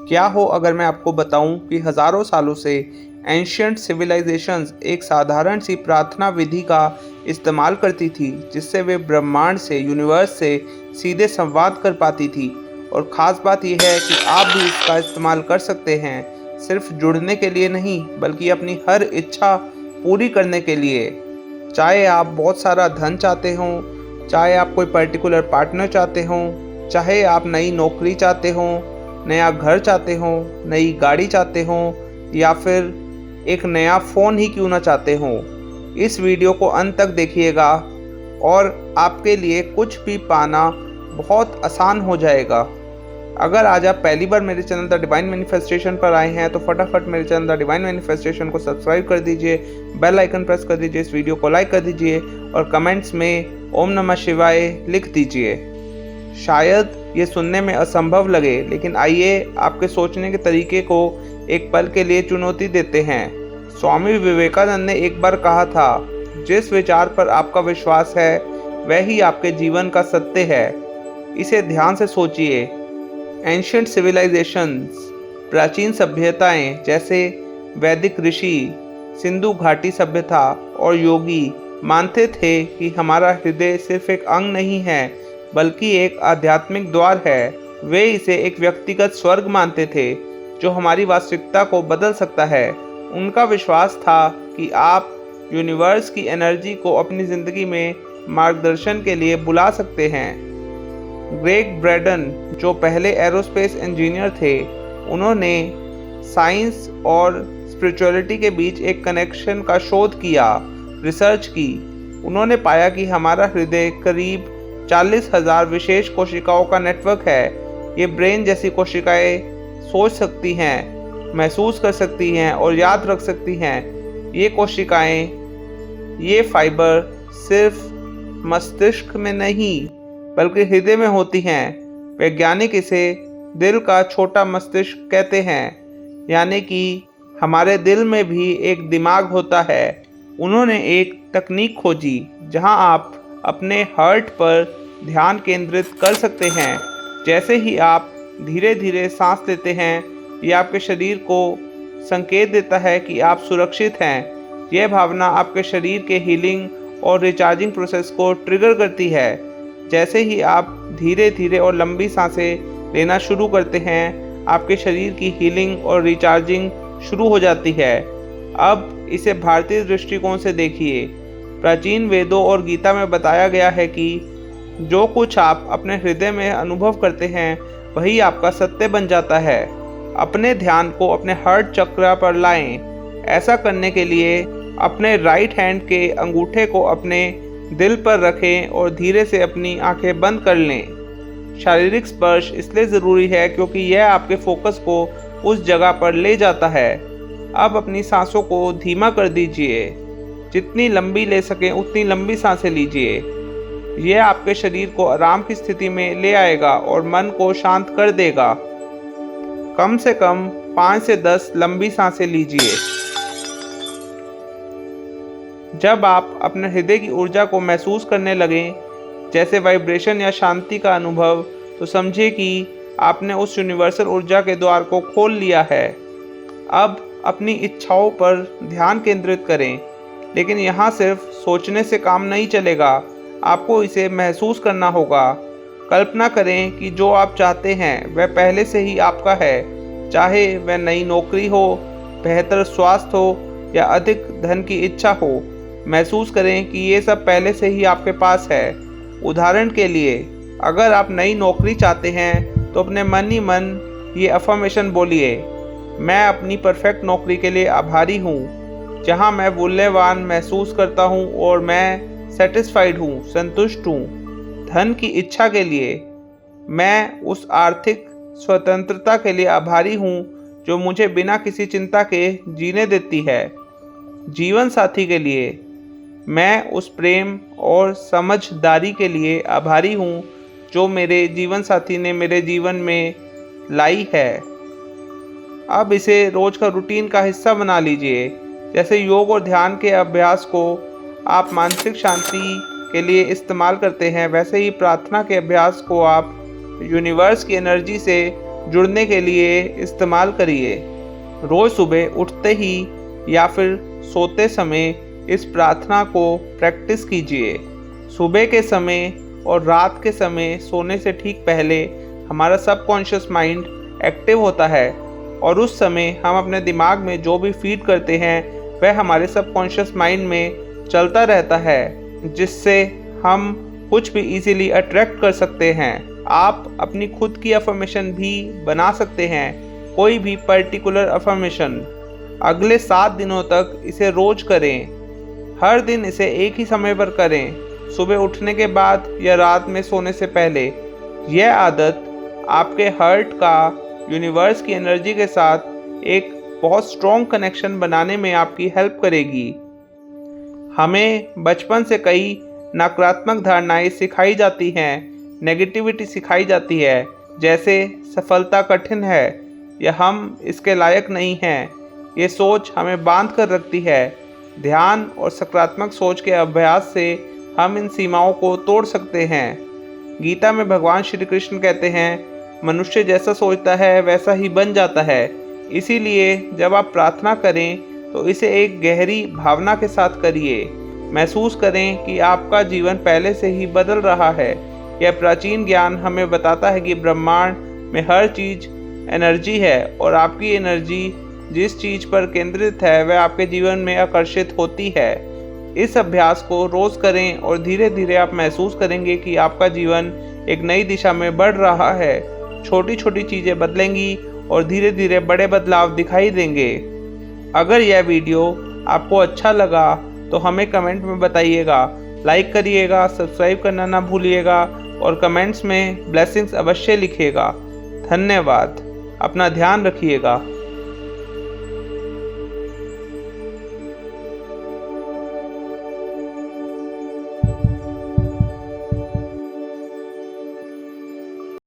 क्या हो अगर मैं आपको बताऊं कि हज़ारों सालों से एंशियंट सिविलाइजेशंस एक साधारण सी प्रार्थना विधि का इस्तेमाल करती थी, जिससे वे ब्रह्मांड से, यूनिवर्स से सीधे संवाद कर पाती थी। और ख़ास बात यह है कि आप भी इसका इस्तेमाल कर सकते हैं, सिर्फ जुड़ने के लिए नहीं बल्कि अपनी हर इच्छा पूरी करने के लिए। चाहे आप बहुत सारा धन चाहते हों, चाहे आप कोई पर्टिकुलर पार्टनर चाहते हों, चाहे आप नई नौकरी चाहते हों, नया घर चाहते हों, नई गाड़ी चाहते हों, या फिर एक नया फ़ोन ही क्यों ना चाहते हों, इस वीडियो को अंत तक देखिएगा और आपके लिए कुछ भी पाना बहुत आसान हो जाएगा। अगर आज आप पहली बार मेरे चैनल द डिवाइन मैनिफेस्टेशन पर आए हैं तो फटाफट मेरे चैनल द डिवाइन मैनिफेस्टेशन को सब्सक्राइब कर दीजिए, बेल आइकन प्रेस कर दीजिए, इस वीडियो को लाइक कर दीजिए और कमेंट्स में ओम नमः शिवाय लिख दीजिए। शायद ये सुनने में असंभव लगे, लेकिन आइए आपके सोचने के तरीके को एक पल के लिए चुनौती देते हैं। स्वामी विवेकानंद ने एक बार कहा था, जिस विचार पर आपका विश्वास है वह ही आपके जीवन का सत्य है। इसे ध्यान से सोचिए। एंशियंट सिविलाइजेशंस, प्राचीन सभ्यताएं जैसे वैदिक ऋषि, सिंधु घाटी सभ्यता और योगी मानते थे कि हमारा हृदय सिर्फ एक अंग नहीं है बल्कि एक आध्यात्मिक द्वार है। वे इसे एक व्यक्तिगत स्वर्ग मानते थे जो हमारी वास्तविकता को बदल सकता है। उनका विश्वास था कि आप यूनिवर्स की एनर्जी को अपनी ज़िंदगी में मार्गदर्शन के लिए बुला सकते हैं। ग्रेग ब्रैडन, जो पहले एरोस्पेस इंजीनियर थे, उन्होंने साइंस और स्पिरिचुअलिटी के बीच एक कनेक्शन का शोध किया, रिसर्च की। उन्होंने पाया कि हमारा हृदय करीब 40,000 विशेष कोशिकाओं का नेटवर्क है। ये ब्रेन जैसी कोशिकाएं सोच सकती हैं, महसूस कर सकती हैं और याद रख सकती हैं। ये कोशिकाएं, ये फाइबर सिर्फ मस्तिष्क में नहीं बल्कि हृदय में होती हैं। वैज्ञानिक इसे दिल का छोटा मस्तिष्क कहते हैं, यानी कि हमारे दिल में भी एक दिमाग होता है। उन्होंने एक तकनीक खोजी जहां आप अपने हार्ट पर ध्यान केंद्रित कर सकते हैं। जैसे ही आप धीरे धीरे सांस लेते हैं, ये आपके शरीर को संकेत देता है कि आप सुरक्षित हैं। यह भावना आपके शरीर के हीलिंग और रिचार्जिंग प्रोसेस को ट्रिगर करती है। जैसे ही आप धीरे धीरे और लंबी सांसें लेना शुरू करते हैं, आपके शरीर की हीलिंग और रिचार्जिंग शुरू हो जाती है। अब इसे भारतीय दृष्टिकोण से देखिए। प्राचीन वेदों और गीता में बताया गया है कि जो कुछ आप अपने हृदय में अनुभव करते हैं वही आपका सत्य बन जाता है। अपने ध्यान को अपने हार्ट चक्र पर लाएं। ऐसा करने के लिए अपने राइट हैंड के अंगूठे को अपने दिल पर रखें और धीरे से अपनी आंखें बंद कर लें। शारीरिक स्पर्श इसलिए ज़रूरी है क्योंकि यह आपके फोकस को उस जगह पर ले जाता है। अब अपनी सांसों को धीमा कर दीजिए। जितनी लंबी ले सकें उतनी लंबी सांसें लीजिए। यह आपके शरीर को आराम की स्थिति में ले आएगा और मन को शांत कर देगा। कम से कम 5 से 10 लंबी सांसें लीजिए। जब आप अपने हृदय की ऊर्जा को महसूस करने लगें, जैसे वाइब्रेशन या शांति का अनुभव, तो समझिए कि आपने उस यूनिवर्सल ऊर्जा के द्वार को खोल लिया है। अब अपनी इच्छाओं पर ध्यान केंद्रित करें, लेकिन यहाँ सिर्फ सोचने से काम नहीं चलेगा, आपको इसे महसूस करना होगा। कल्पना करें कि जो आप चाहते हैं वह पहले से ही आपका है, चाहे वह नई नौकरी हो, बेहतर स्वास्थ्य हो या अधिक धन की इच्छा हो। महसूस करें कि ये सब पहले से ही आपके पास है। उदाहरण के लिए, अगर आप नई नौकरी चाहते हैं तो अपने मन ही मन ये अफर्मेशन बोलिए, मैं अपनी परफेक्ट नौकरी के लिए आभारी हूँ, जहाँ मैं मूल्यवान महसूस करता हूँ और मैं सेटिस्फाइड हूँ, संतुष्ट हूँ। धन की इच्छा के लिए, मैं उस आर्थिक स्वतंत्रता के लिए आभारी हूँ जो मुझे बिना किसी चिंता के जीने देती है। जीवन साथी के लिए, मैं उस प्रेम और समझदारी के लिए आभारी हूँ जो मेरे जीवन साथी ने मेरे जीवन में लाई है। अब इसे रोज का रूटीन का हिस्सा बना लीजिए। जैसे योग और ध्यान के अभ्यास को आप मानसिक शांति के लिए इस्तेमाल करते हैं, वैसे ही प्रार्थना के अभ्यास को आप यूनिवर्स की एनर्जी से जुड़ने के लिए इस्तेमाल करिए। रोज़ सुबह उठते ही या फिर सोते समय इस प्रार्थना को प्रैक्टिस कीजिए। सुबह के समय और रात के समय सोने से ठीक पहले हमारा सबकॉन्शियस माइंड एक्टिव होता है और उस समय हम अपने दिमाग में जो भी फीड करते हैं वह हमारे सबकॉन्शियस माइंड में चलता रहता है, जिससे हम कुछ भी इजीली अट्रैक्ट कर सकते हैं। आप अपनी खुद की अफर्मेशन भी बना सकते हैं, कोई भी पर्टिकुलर अफर्मेशन। अगले 7 दिनों तक इसे रोज करें। हर दिन इसे एक ही समय पर करें, सुबह उठने के बाद या रात में सोने से पहले। यह आदत आपके हार्ट का यूनिवर्स की एनर्जी के साथ एक बहुत स्ट्रॉन्ग कनेक्शन बनाने में आपकी हेल्प करेगी। हमें बचपन से कई नकारात्मक धारणाएं सिखाई जाती हैं, नेगेटिविटी सिखाई जाती है, जैसे सफलता कठिन है या हम इसके लायक नहीं हैं। ये सोच हमें बांध कर रखती है। ध्यान और सकारात्मक सोच के अभ्यास से हम इन सीमाओं को तोड़ सकते हैं। गीता में भगवान श्री कृष्ण कहते हैं, मनुष्य जैसा सोचता है वैसा ही बन जाता है। इसीलिए जब आप प्रार्थना करें तो इसे एक गहरी भावना के साथ करिए। महसूस करें कि आपका जीवन पहले से ही बदल रहा है। यह प्राचीन ज्ञान हमें बताता है कि ब्रह्मांड में हर चीज़ एनर्जी है और आपकी एनर्जी जिस चीज़ पर केंद्रित है वह आपके जीवन में आकर्षित होती है। इस अभ्यास को रोज़ करें और धीरे धीरे आप महसूस करेंगे कि आपका जीवन एक नई दिशा में बढ़ रहा है। छोटी छोटी चीज़ें बदलेंगी और धीरे धीरे बड़े बदलाव दिखाई देंगे। अगर यह वीडियो आपको अच्छा लगा तो हमें कमेंट में बताइएगा, लाइक करिएगा, सब्सक्राइब करना ना भूलिएगा और कमेंट्स में ब्लेसिंग्स अवश्य लिखिएगा। धन्यवाद। अपना ध्यान रखिएगा।